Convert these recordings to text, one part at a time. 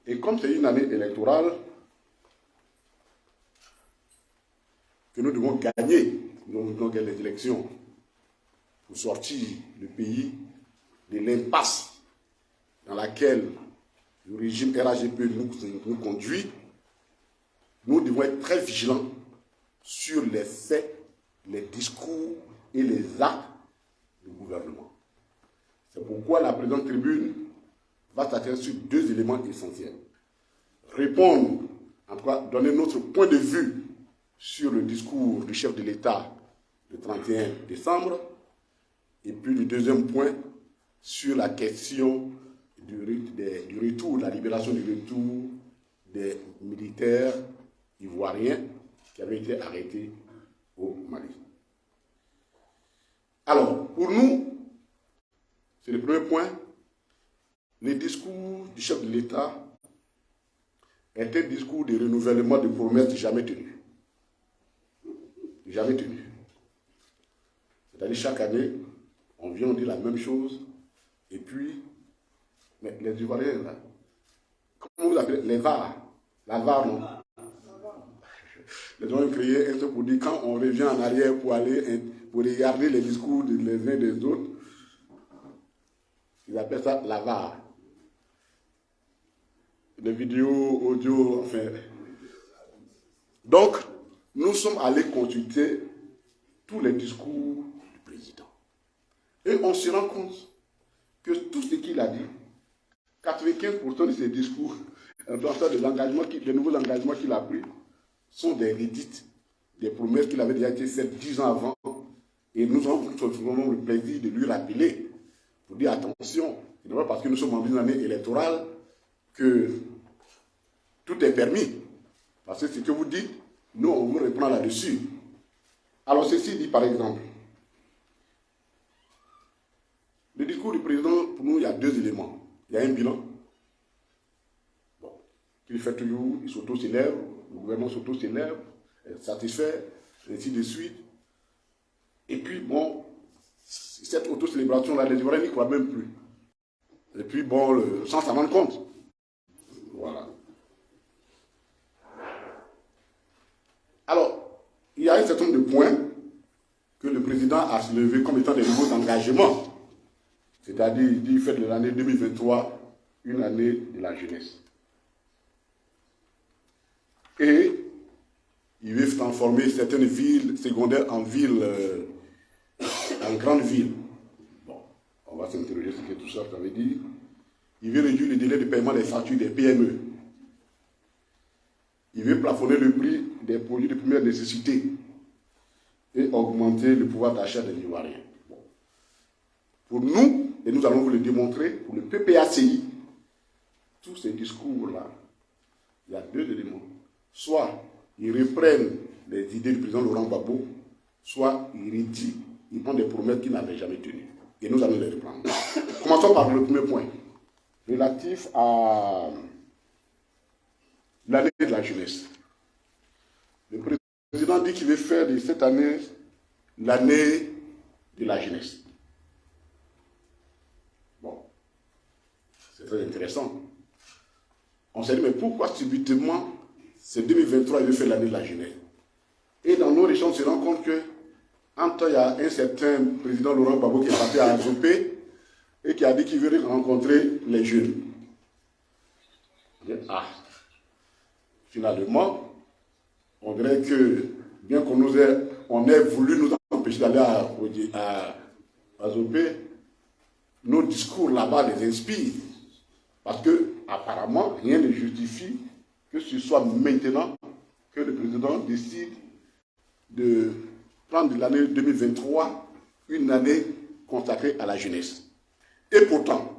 Et comme c'est une année électorale, que nous devons gagner donc les élections pour sortir le pays de l'impasse dans laquelle le régime RHDP nous conduit, nous devons être très vigilants sur les faits, les discours et les actes du gouvernement. C'est pourquoi la présente tribune va s'attarder sur deux éléments essentiels. Répondre, en tout cas, donner notre point de vue sur le discours du chef de l'État le 31 décembre. Et puis le deuxième point, sur la question du retour, la libération du retour des militaires ivoiriens qui avaient été arrêtés au Mali. Alors, pour nous, c'est le premier point, le discours du chef de l'État est un discours de renouvellement de promesses jamais tenues. Jamais tenues. C'est-à-dire chaque année, on vient, on dit la même chose, et puis, mais les Ivoiriens, là, comment vous appelez les VAR? La VAR, non? Les gens ont créé un truc pour dire quand on revient en arrière pour aller, pour regarder les discours des uns et des autres, ils appellent ça la VAR. Des vidéos, audio, enfin. Donc, nous sommes allés consulter tous les discours du président. Et on se rend compte que tout ce qu'il a dit, 95% de ses discours, les nouveaux engagements qu'il a pris, sont des redites, des promesses qu'il avait déjà été faites 10 ans avant. Et nous avons le plaisir de lui rappeler, pour dire attention, ce n'est pas parce que nous sommes en une année électorale que tout est permis. Parce que ce que vous dites, nous, on vous reprend là-dessus. Alors, ceci dit, par exemple, le discours du président, pour nous, il y a deux éléments. Il y a un bilan. Bon, qu'il fait toujours, il s'auto-célèbre, le gouvernement s'auto-célèbre, est satisfait, ainsi de suite. Et puis, bon, cette auto-célébration-là, les Ivoiriens n'y croient même plus. Et puis, bon, sans s'en rendre compte. Voilà. Alors, il y a un certain nombre de points que le président a soulevé comme étant des nouveaux engagements. C'est-à-dire, il dit, fait de l'année 2023 une année de la jeunesse. Et il veut transformer certaines villes secondaires en villes, en grandes villes. Bon, on va s'interroger sur ce que tout ça veut dire. Il veut réduire le délai de paiement des factures des PME. Il veut plafonner le prix des produits de première nécessité et augmenter le pouvoir d'achat des Ivoiriens. Bon. Pour nous, et nous allons vous le démontrer, pour le PPACI, tous ces discours-là, il y a deux éléments. Soit ils reprennent les idées du président Laurent Gbagbo, soit ils retirent, ils prennent des promesses qu'ils n'avaient jamais tenues. Et nous allons les reprendre. Commençons par le premier point, relatif à l'année de la jeunesse. Le président dit qu'il veut faire de cette année l'année de la jeunesse. Bon, c'est très intéressant. On s'est dit, mais pourquoi subitement, c'est 2023, il veut faire l'année de la jeunesse? Et dans nos régions, on se rend compte que, en temps, il y a un certain président Laurent Gbagbo qui est parti à Azopé et qui a dit qu'il veut rencontrer les jeunes. Ah, finalement, on dirait que, bien qu'on ait voulu nous empêcher d'aller à Azopé, nos discours là-bas les inspirent. Parce que, apparemment, rien ne justifie que ce soit maintenant que le président décide de prendre l'année 2023 une année consacrée à la jeunesse. Et pourtant,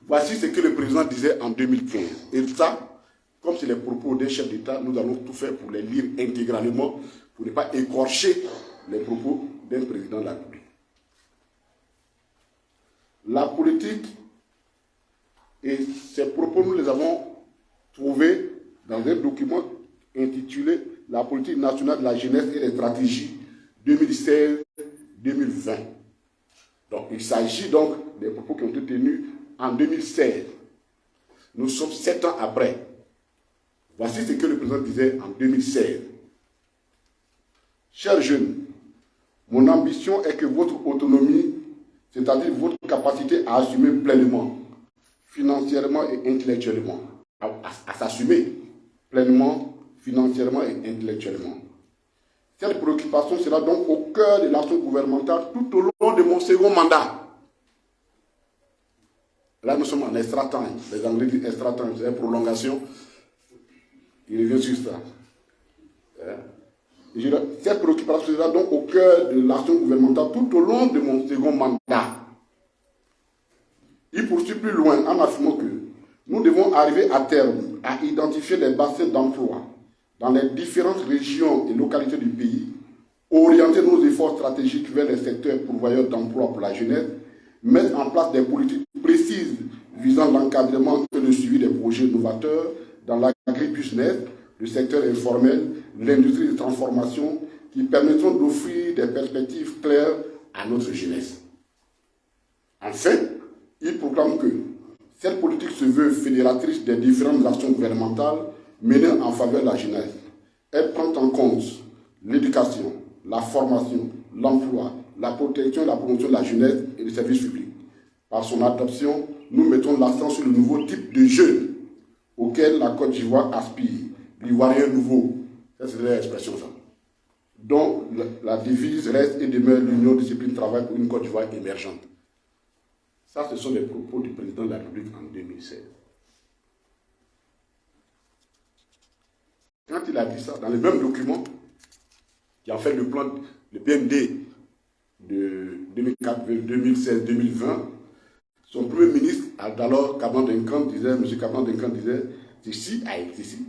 voici ce que le président disait en 2015. Et ça, comme c'est les propos d'un chef d'État, nous allons tout faire pour les lire intégralement, pour ne pas écorcher les propos d'un président de la République. La politique, et ces propos, nous les avons trouvés dans un document intitulé « La politique nationale de la jeunesse et les stratégies 2016-2020 ». Donc, il s'agit donc des propos qui ont été tenus en 2016. Nous sommes 7 ans après. Voici ce que le président disait en 2016. Chers jeunes, mon ambition est que votre autonomie, c'est-à-dire votre capacité à assumer pleinement, financièrement et intellectuellement, à s'assumer pleinement, financièrement et intellectuellement. Cette préoccupation sera donc au cœur de l'action gouvernementale tout au long de mon second mandat. Là, nous sommes en extra time. Les Anglais disent extra time, c'est une prolongation. Il revient sur ça. Cette préoccupation sera donc au cœur de l'action gouvernementale tout au long de mon second mandat. Il poursuit plus loin en affirmant que nous devons arriver à terme à identifier les bassins d'emploi dans les différentes régions et localités du pays, orienter nos efforts stratégiques vers les secteurs pourvoyeurs d'emploi pour la jeunesse, mettre en place des politiques précises visant l'encadrement et le suivi des projets novateurs dans l'agribusiness, le secteur informel, l'industrie de transformation, qui permettront d'offrir des perspectives claires à notre jeunesse. Enfin, il proclame que cette politique se veut fédératrice des différentes actions gouvernementales menées en faveur de la jeunesse. Elle prend en compte l'éducation, la formation, l'emploi, la protection et la promotion de la jeunesse et des services publics. Par son adoption, nous mettons l'accent sur le nouveau type de jeunes auquel la Côte d'Ivoire aspire. L'Ivoirien nouveau, ça c'est l'expression ça. Donc la devise reste et demeure l'Union discipline travail pour une Côte d'Ivoire émergente. Ça, ce sont les propos du président de la République en 2016. Quand il a dit ça, dans le même document, qui a fait le plan, le PND de 2016-2020, son premier ministre, alors Caban Duncan disait, M. Caban Duncan disait, ceci a été ici.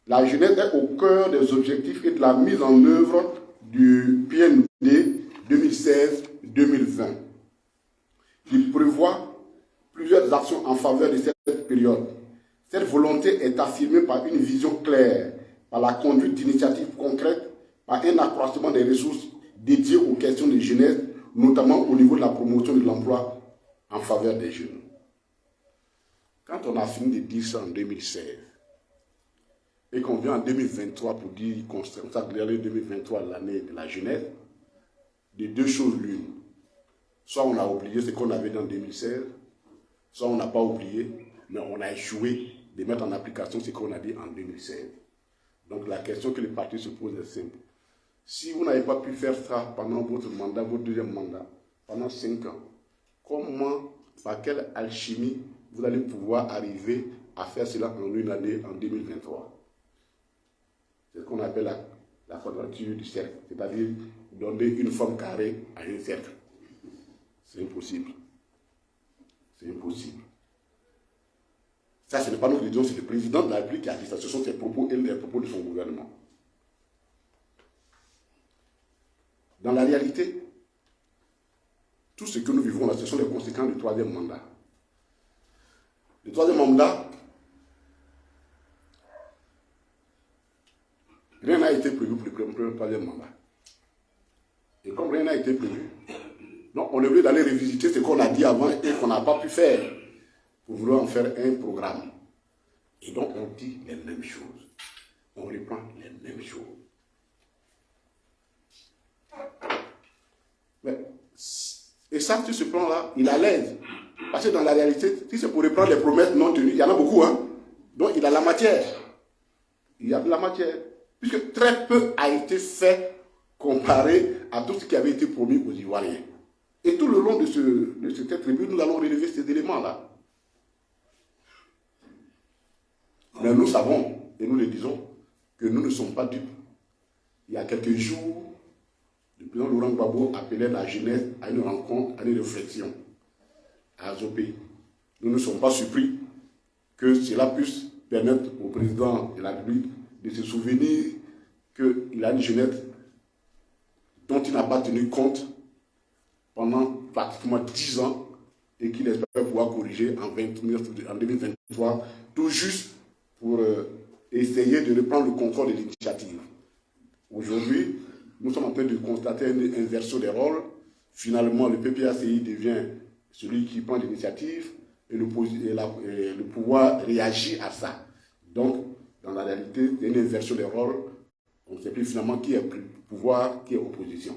La jeunesse est au cœur des objectifs et de la mise en œuvre du PND 2016-2020. Il prévoit plusieurs actions en faveur de cette période. Cette volonté est affirmée par une vision claire, par la conduite d'initiatives concrètes, par un accroissement des ressources dédiées aux questions de jeunesse, notamment au niveau de la promotion de l'emploi en faveur des jeunes. Quand on a fini de dire ça en 2016, et qu'on vient en 2023 pour dire qu'on consacre l'année 2023 l'année de la jeunesse, de deux choses l'une. Soit on a oublié ce qu'on avait dit en 2016, soit on n'a pas oublié, mais on a échoué de mettre en application ce qu'on a dit en 2016. Donc la question que les partis se posent est simple. Si vous n'avez pas pu faire ça pendant votre mandat, votre deuxième mandat, pendant 5 ans, comment, par quelle alchimie, vous allez pouvoir arriver à faire cela en une année, en 2023? C'est ce qu'on appelle la quadrature du cercle, c'est-à-dire donner une forme carrée à un cercle. C'est impossible. C'est impossible. Ça, ce n'est pas notre vision, c'est le président de la République qui a dit ça. Ce sont ses propos et les propos de son gouvernement. Dans la réalité, tout ce que nous vivons là, ce sont les conséquences du troisième mandat. Le troisième mandat, rien n'a été prévu pour le troisième mandat. Et comme rien n'a été prévu, donc on est obligé d'aller revisiter ce qu'on a dit avant et qu'on n'a pas pu faire pour vouloir en faire un programme. Et donc on dit les mêmes choses. On reprend les mêmes choses. Mais, et ça, sur ce plan-là, il a l'aise. Parce que dans la réalité, si c'est pour reprendre les promesses non tenues, il y en a beaucoup, hein. Donc il a la matière. Il y a de la matière. Puisque très peu a été fait comparé à tout ce qui avait été promis aux Ivoiriens. Et tout le long de cette tribune, nous allons relever ces éléments-là. Mais nous savons, et nous le disons, que nous ne sommes pas dupes. Il y a quelques jours, le président Laurent Gbagbo appelait la jeunesse à une rencontre, à une réflexion à Azopé. Nous ne sommes pas surpris que cela puisse permettre au président de la République de se souvenir qu'il a une jeunesse dont il n'a pas tenu compte pendant pratiquement 10 ans et qu'il espère pouvoir corriger en 2023, tout juste pour essayer de reprendre le contrôle de l'initiative. Aujourd'hui, nous sommes en train de constater une inversion des rôles. Finalement, le PPACI devient celui qui prend l'initiative et le pouvoir réagit à ça. Donc, dans la réalité, il y a une inversion des rôles. On ne sait plus finalement qui est pouvoir, qui est opposition.